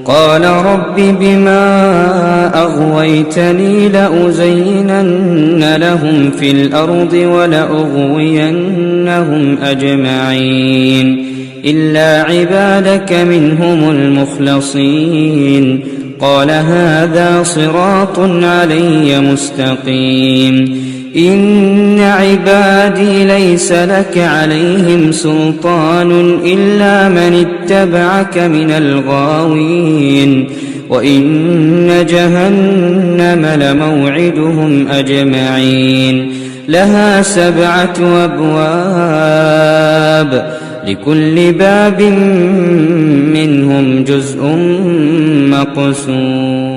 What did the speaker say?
قال رب بما أغويتني لأزينن لهم في الأرض ولأغوينهم أجمعين إلا عبادك منهم المخلصين قال هذا صراط علي مستقيم إن عبادي ليس لك عليهم سلطان إلا من اتبعك من الغاوين وإن جهنم لموعدهم أجمعين لها 7 أبواب لكل باب منهم جزء مقسوم